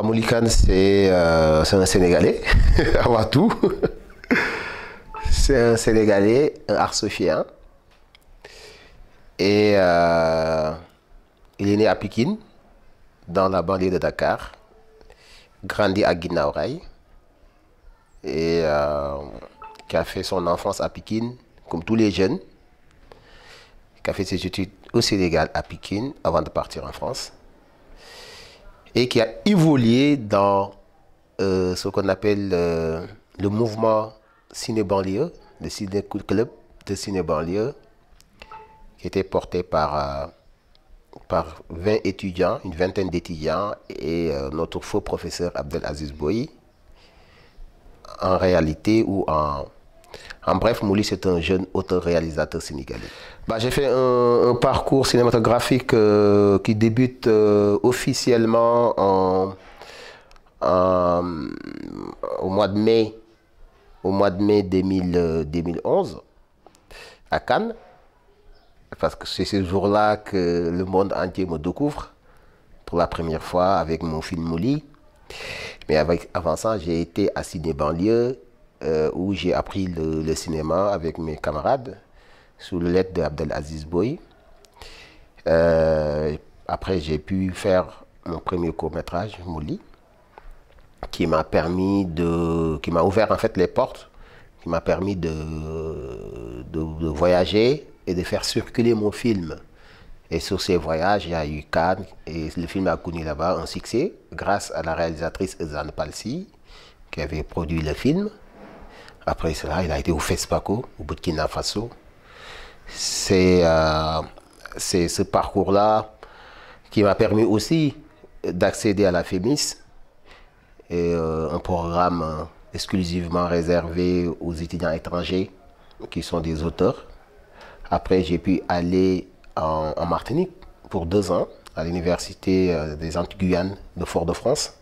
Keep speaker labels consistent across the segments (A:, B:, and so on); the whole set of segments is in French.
A: Mouli Khan, c'est un Sénégalais, avant tout. C'est un Sénégalais, un arsofien. Et il est né à Pikine, dans la banlieue de Dakar. Grandi à Guinaw Rail. Et qui a fait son enfance à Pikine, comme tous les jeunes. Qui a fait ses études au Sénégal, à Pikine, avant de partir en France. Et qui a évolué dans ce qu'on appelle le mouvement ciné-banlieue, le ciné-club de ciné-banlieue, qui était porté par 20 étudiants, une vingtaine d'étudiants, et notre faux professeur Abdelaziz Boye. En réalité, ou en bref, Mouli, c'est un jeune auteur-réalisateur sénégalais. J'ai fait un parcours cinématographique qui débute officiellement au mois de mai 2011 à Cannes, parce que c'est ce jour-là que le monde entier me découvre pour la première fois avec mon film Mouli. Mais avant ça, j'ai été à Ciné Banlieue, où j'ai appris le cinéma avec mes camarades, sous l'aide d'Abdelaziz Boye. Après, j'ai pu faire mon premier court-métrage, Mouli, qui m'a ouvert en fait les portes, qui m'a permis de voyager et de faire circuler mon film. Et sur ces voyages, il y a eu Cannes, et le film a connu là-bas un succès, grâce à la réalisatrice Ezane Palsi, qui avait produit le film. Après cela, il a été au FESPACO, au Burkina Faso. C'est ce parcours-là qui m'a permis aussi d'accéder à la FEMIS, et un programme exclusivement réservé aux étudiants étrangers qui sont des auteurs. Après, j'ai pu aller en Martinique pour 2 ans à l'université des Antilles-Guyane de Fort-de-France,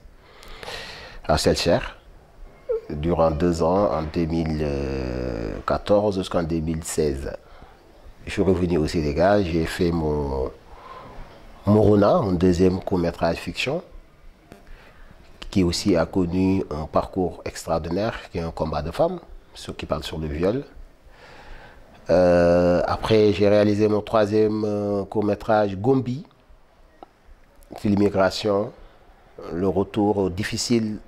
A: à Selcher, durant 2 ans, en 2014 jusqu'en 2016. Je suis revenu au Sénégal, j'ai fait mon Morona, mon deuxième court-métrage fiction, qui aussi a connu un parcours extraordinaire, qui est un combat de femmes, qui parle sur le viol. Après, j'ai réalisé mon troisième court-métrage, Gombi, sur l'immigration, le retour difficile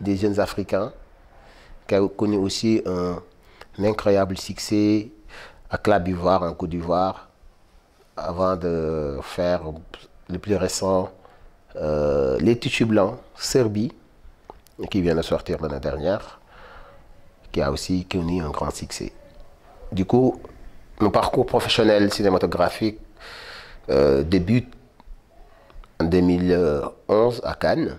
A: des jeunes Africains, qui a connu aussi un incroyable succès à Côte d'Ivoire, en Côte d'Ivoire, avant de faire le plus récent, Les Tissus Blancs, Serbie, qui vient de sortir l'année dernière, qui a aussi connu un grand succès. Du coup, mon parcours professionnel cinématographique débute en 2011 à Cannes,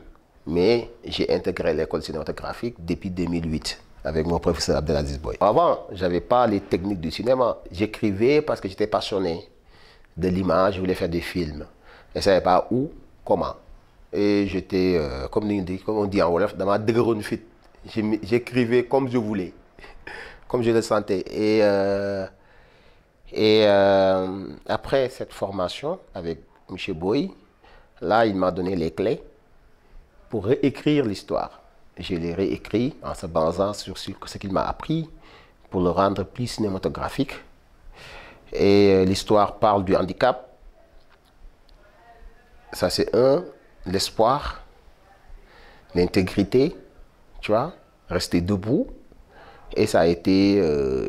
A: mais j'ai intégré l'école cinématographique depuis 2008 avec mon professeur Abdelaziz Boye. Avant, je n'avais pas les techniques du cinéma. J'écrivais parce que j'étais passionné de l'image, je voulais faire des films. Je ne savais pas où, comment. Et j'étais, comme on dit en Wolof, dans ma dëgëroon fit. J'écrivais comme je voulais, comme je le sentais. Et après cette formation avec M. Boye, là, il m'a donné les clés pour réécrire l'histoire. Je l'ai réécrit en se basant sur ce qu'il m'a appris pour le rendre plus cinématographique. Et l'histoire parle du handicap. Ça, c'est l'espoir, l'intégrité, tu vois, rester debout. Et ça a été,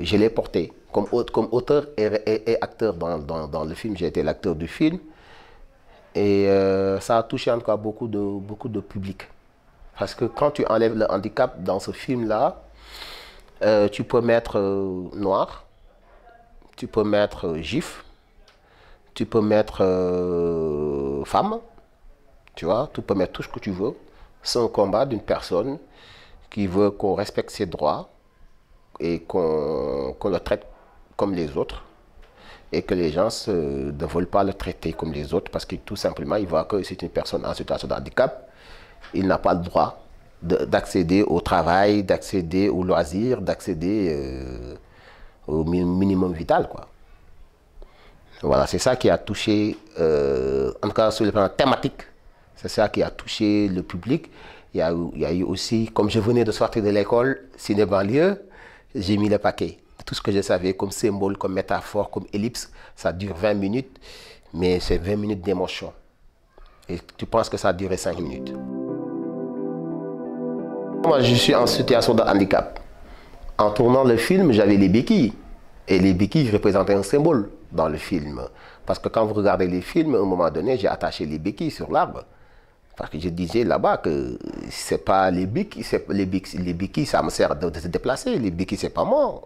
A: je l'ai porté. Comme auteur et acteur dans le film, j'ai été l'acteur du film. Et ça a touché en tout cas beaucoup de public. Parce que quand tu enlèves le handicap dans ce film-là, tu peux mettre noir, tu peux mettre juif, tu peux mettre femme, tu vois, tu peux mettre tout ce que tu veux. C'est un combat d'une personne qui veut qu'on respecte ses droits et qu'on le traite comme les autres, et que les gens ne veulent pas le traiter comme les autres parce que tout simplement ils voient que c'est une personne en situation de handicap. Il n'a pas le droit d'accéder au travail, d'accéder aux loisirs, d'accéder au minimum vital, quoi. Voilà, c'est ça qui a touché, en tout cas sur le plan thématique, c'est ça qui a touché le public. Il y a eu aussi, comme je venais de sortir de l'école, ciné-banlieue, j'ai mis le paquet. Tout ce que je savais comme symbole, comme métaphore, comme ellipse, ça dure 20 minutes, mais c'est 20 minutes d'émotion. Et tu penses que ça a duré 5 minutes. Moi, je suis en situation de handicap. En tournant le film, j'avais les béquilles. Et les béquilles représentaient un symbole dans le film. Parce que quand vous regardez les films, à un moment donné, j'ai attaché les béquilles sur l'arbre. Parce que je disais là-bas que c'est pas les béquilles, les béquilles, ça me sert de se déplacer. Les béquilles, c'est pas moi.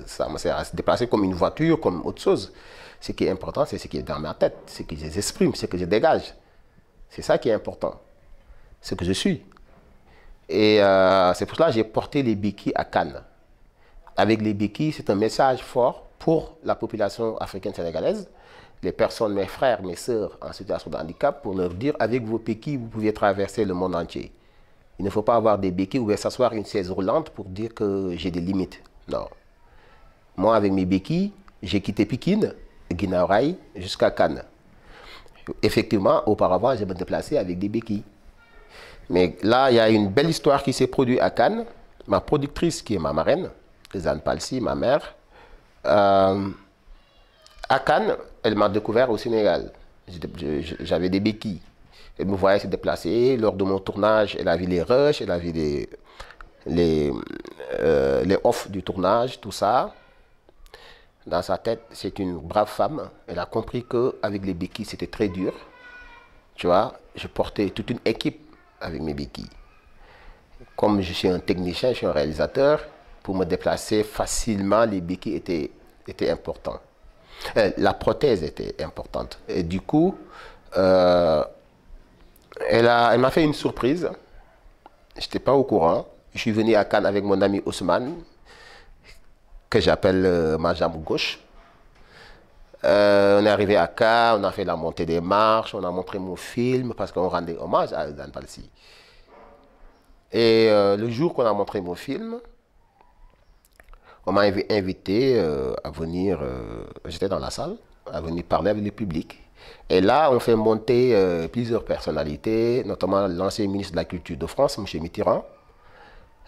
A: Ça me sert à se déplacer comme une voiture, comme autre chose. Ce qui est important, c'est ce qui est dans ma tête, ce que j'exprime, ce que je dégage. C'est ça qui est important. Ce que je suis. Et c'est pour cela que j'ai porté les béquilles à Cannes. Avec les béquilles, c'est un message fort pour la population africaine sénégalaise, les personnes, mes frères, mes sœurs en situation de handicap, pour leur dire, avec vos béquilles, vous pouvez traverser le monde entier. Il ne faut pas avoir des béquilles ou bien s'asseoir une chaise roulante pour dire que j'ai des limites. Non. Moi, avec mes béquilles, j'ai quitté Pikine, Guinaw Rail, jusqu'à Cannes. Effectivement, auparavant, je me déplaçais avec des béquilles. Mais là, il y a une belle histoire qui s'est produite à Cannes. Ma productrice, qui est ma marraine, Zane Palsy, ma mère, à Cannes, elle m'a découvert au Sénégal. J'avais des béquilles. Elle me voyait se déplacer. Lors de mon tournage, elle a vu les rushs, elle a vu les offs du tournage, tout ça. Dans sa tête, c'est une brave femme. Elle a compris qu'avec les béquilles, c'était très dur. Tu vois, je portais toute une équipe avec mes béquilles. Comme je suis un technicien, je suis un réalisateur, pour me déplacer facilement, les béquilles étaient importants. La prothèse était importante. Et du coup, elle m'a fait une surprise. Je n'étais pas au courant. Je suis venu à Cannes avec mon ami Ousmane, que j'appelle ma jambe gauche. On est arrivé à Cannes, on a fait la montée des marches, on a montré mon film parce qu'on rendait hommage à Zane Palsy. Et le jour qu'on a montré mon film, on m'a invité à venir, j'étais dans la salle, à venir parler avec le public. Et là, on fait monter plusieurs personnalités, notamment l'ancien ministre de la Culture de France, M. Mitterrand,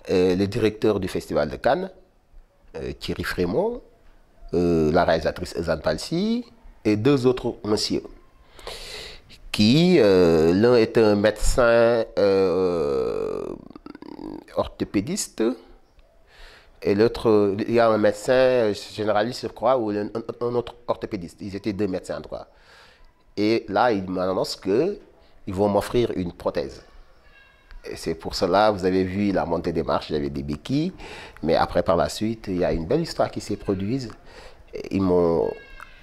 A: le directeur du Festival de Cannes, Thierry Frémaux, la réalisatrice Zane Palsy, et deux autres messieurs, qui, l'un est un médecin orthopédiste, et l'autre, il y a un médecin généraliste, je crois, ou un autre orthopédiste. Ils étaient deux médecins en droit. Et là, ils m'annoncent qu'ils vont m'offrir une prothèse. Et c'est pour cela, vous avez vu la montée des marches, j'avais des béquilles. Mais après, par la suite, il y a une belle histoire qui s'est produite. Ils m'ont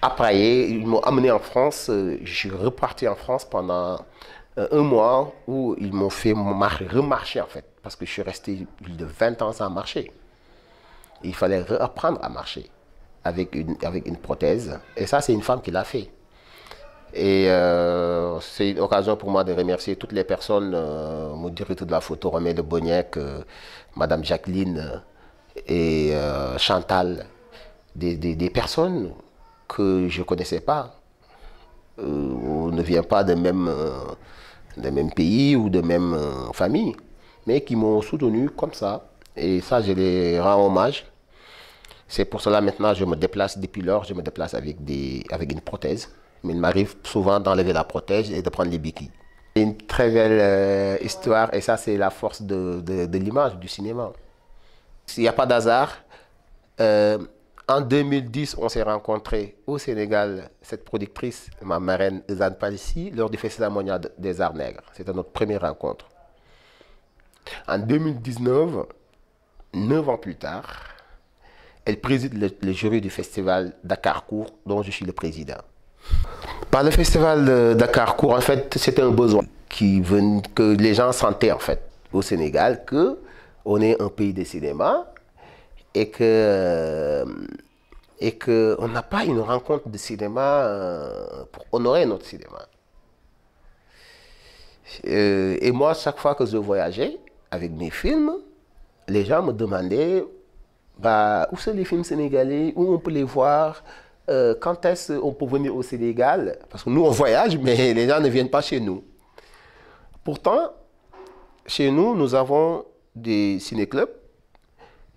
A: appareillé, ils m'ont amené en France. Je suis reparti en France pendant un mois où ils m'ont fait remarcher, en fait. Parce que je suis resté plus de 20 ans sans marcher. Il fallait réapprendre à marcher avec une prothèse. Et ça, c'est une femme qui l'a fait. Et c'est une occasion pour moi de remercier toutes les personnes, mon directeur de la photo, Romain de Boniek, Madame Jacqueline et Chantal, des personnes que je ne connaissais pas. On ne vient pas de même pays ou de même famille, mais qui m'ont soutenu comme ça. Et ça, je les rends hommage. C'est pour cela maintenant, je me déplace depuis lors, je me déplace avec une prothèse. Mais il m'arrive souvent d'enlever la prothèse et de prendre les béquilles. C'est une très belle histoire et ça, c'est la force de l'image, du cinéma. Il n'y a pas d'hasard. En 2010, on s'est rencontrés au Sénégal, cette productrice, ma marraine Zane Palsy, lors du Festival mondial des arts nègres. C'était notre première rencontre. En 2019, 9 ans plus tard, elle préside le jury du festival Dakarcourt, dont je suis le président. Par le festival de Dakarcourt, en fait, c'était un besoin que les gens sentaient en fait au Sénégal qu'on est un pays de cinéma et qu'on n'a pas une rencontre de cinéma pour honorer notre cinéma. Et moi, chaque fois que je voyageais avec mes films, les gens me demandaient où sont les films sénégalais, où on peut les voir, quand est-ce qu'on peut venir au Sénégal? Parce que nous, on voyage, mais les gens ne viennent pas chez nous. Pourtant, chez nous, nous avons des ciné-clubs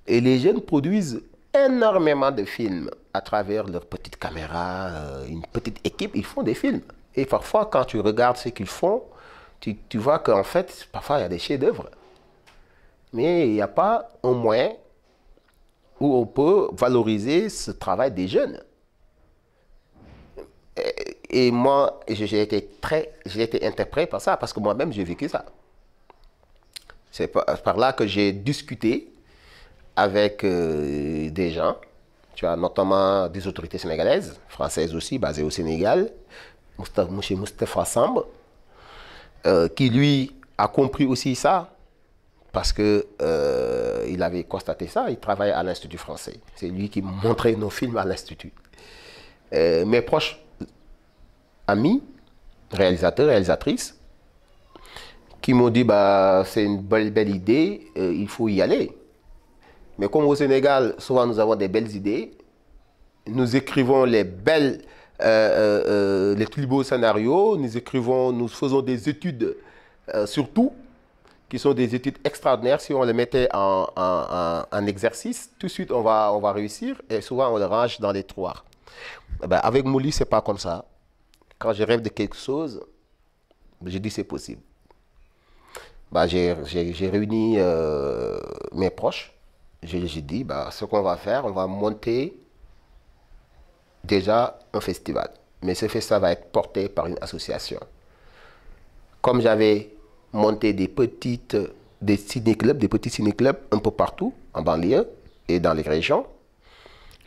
A: et les jeunes produisent énormément de films à travers leur petite caméra, une petite équipe, ils font des films. Et parfois, quand tu regardes ce qu'ils font, tu vois qu'en fait, parfois, il y a des chefs-d'œuvre. Mais il n'y a pas un moyen où on peut valoriser ce travail des jeunes. Et moi, j'ai été interpellé par ça, parce que moi-même, j'ai vécu ça. C'est par là que j'ai discuté avec des gens, tu vois, notamment des autorités sénégalaises, françaises aussi, basées au Sénégal, M. Moustapha Samb, qui lui a compris aussi ça, parce que il avait constaté ça, il travaille à l'Institut français. C'est lui qui montrait nos films à l'Institut. Mes proches amis, réalisateurs, réalisatrices, qui m'ont dit, bah, c'est une belle idée, il faut y aller. Mais comme au Sénégal, souvent nous avons des belles idées, nous écrivons les plus beaux scénarios, nous faisons des études sur tout, qui sont des études extraordinaires. Si on les mettait en exercice, tout de suite on va réussir, et souvent on le range dans les tiroirs. Ben, avec Mouli, c'est pas comme ça. Quand je rêve de quelque chose, je dis c'est possible. Ben, j'ai réuni mes proches. J'ai dit, bah, ce qu'on va faire, on va monter déjà un festival. Mais ce festival va être porté par une association. Comme j'avais monté des petits ciné-clubs un peu partout, en banlieue et dans les régions,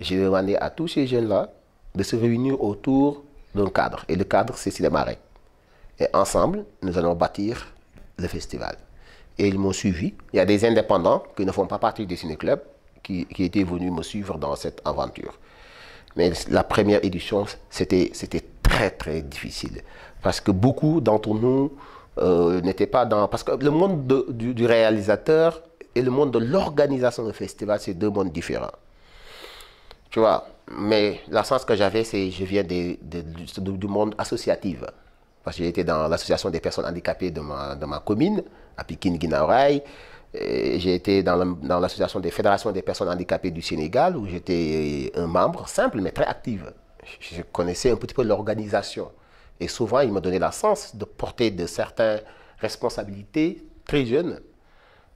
A: j'ai demandé à tous ces jeunes-là de se réunir autour d'un cadre. Et le cadre, c'est Cinémarec. Et ensemble, nous allons bâtir le festival. Et ils m'ont suivi. Il y a des indépendants qui ne font pas partie des ciné-clubs qui étaient venus me suivre dans cette aventure. Mais la première édition, c'était très, très difficile. Parce que beaucoup d'entre nous n'étaient pas dans... Parce que le monde du réalisateur et le monde de l'organisation de festival, c'est deux mondes différents. Tu vois, mais la chance que j'avais, c'est que je viens du monde associatif. Parce que j'ai été dans l'association des personnes handicapées de ma commune, à Pikine, Guinaw Rail. J'ai été dans l'association des fédérations des personnes handicapées du Sénégal, où j'étais un membre simple, mais très actif. Je connaissais un petit peu l'organisation. Et souvent, il m'a donné la chance de porter de certaines responsabilités très jeunes.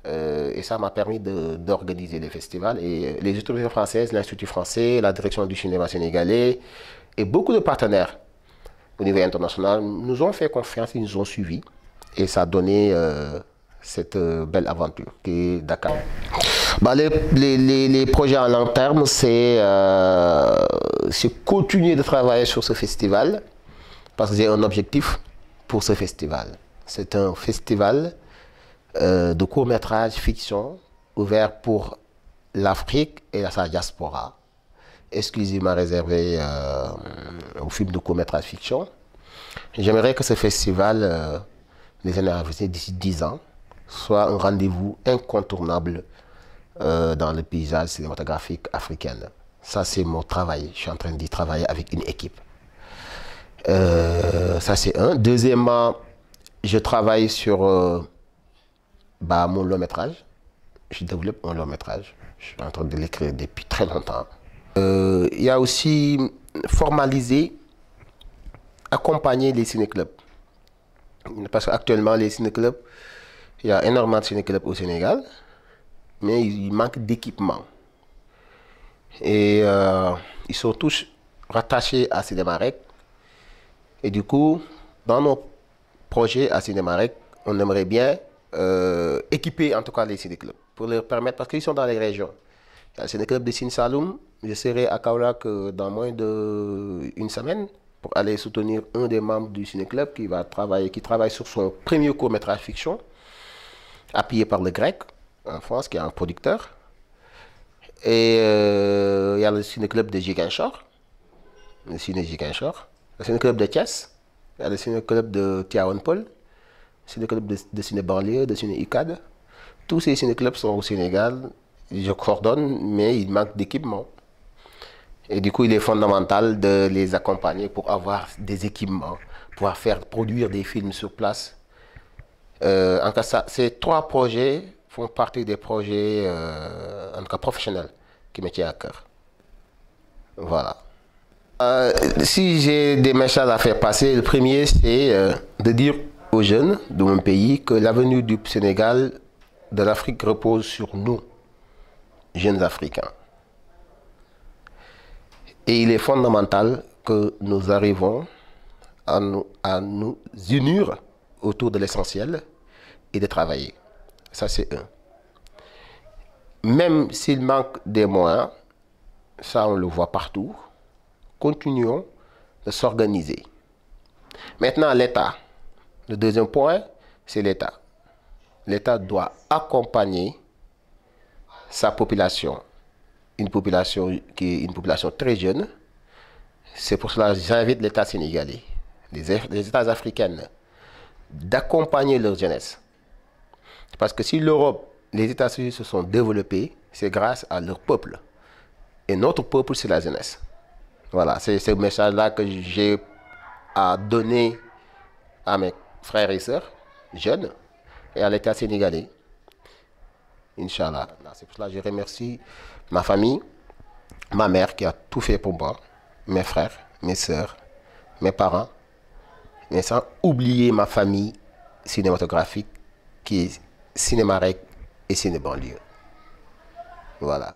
A: Et ça m'a permis d'organiser les festivals. Et les autorités françaises, l'Institut français, la direction du cinéma sénégalais, et beaucoup de partenaires au niveau international nous ont fait confiance, ils nous ont suivis. Et ça a donné cette belle aventure qui est Dakar. Bah, les projets à long terme, c'est continuer de travailler sur ce festival, parce que j'ai un objectif pour ce festival. C'est un festival de court-métrage fiction ouvert pour l'Afrique et sa diaspora, exclusivement réservé aux films de court-métrage fiction. J'aimerais que ce festival, les années à venir, d'ici 10 ans, soit un rendez-vous incontournable dans le paysage cinématographique africain. Ça, c'est mon travail. Je suis en train d'y travailler avec une équipe. Ça, c'est un. Deuxièmement, je travaille sur mon long métrage. Je développe un long métrage. Je suis en train de l'écrire depuis très longtemps. Il y a aussi formaliser, accompagner les ciné-clubs. Parce qu'actuellement, les ciné-clubs, il y a énormément de ciné-clubs au Sénégal, mais il manque d'équipement. Et ils sont tous rattachés à Cinémarec. Et du coup, dans nos projets à Cinémarec, on aimerait bien équiper en tout cas les ciné-clubs pour leur permettre, parce qu'ils sont dans les régions. Il y a le ciné-club de Sine Saloum, je serai à Kaolack dans moins d'une semaine pour aller soutenir un des membres du ciné-club qui travaille sur son premier court-métrage fiction, appuyé par le Grec en France, qui est un producteur. Et il y a le ciné-club de Ziguinchor, le ciné Ziguinchor, le ciné-club de Thiès, il y a le ciné-club de Tivaouane Peulh, le ciné-club de ciné-banlieue, de ciné-UCAD. Tous ces ciné-clubs sont au Sénégal. Je coordonne, mais il manque d'équipement. Et du coup, il est fondamental de les accompagner pour avoir des équipements, pouvoir produire des films sur place. En tout cas, ces 3 projets font partie des projets, en tout cas professionnels, qui me tiennent à cœur. Voilà. Si j'ai des messages à faire passer, le premier, c'est de dire aux jeunes de mon pays que l'avenir du Sénégal, de l'Afrique, repose sur nous, jeunes Africains. Et il est fondamental que nous arrivons à nous unir autour de l'essentiel et de travailler. Ça, c'est un. Même s'il manque des moyens, ça on le voit partout, continuons de s'organiser. Maintenant, l'État. Le deuxième point, c'est l'État. L'État doit accompagner sa population. Une population qui est une population très jeune. C'est pour cela que j'invite l'État sénégalais, les États africains, d'accompagner leur jeunesse. Parce que si l'Europe, les États-Unis se sont développés, c'est grâce à leur peuple. Et notre peuple, c'est la jeunesse. Voilà, c'est ce message-là que j'ai à donner à mes frères et sœurs jeunes et à l'État sénégalais. Inch'Allah. C'est pour cela que je remercie ma famille, ma mère qui a tout fait pour moi, mes frères, mes sœurs, mes parents, mais sans oublier ma famille cinématographique qui est Cinémarec et Ciné Banlieue. Voilà.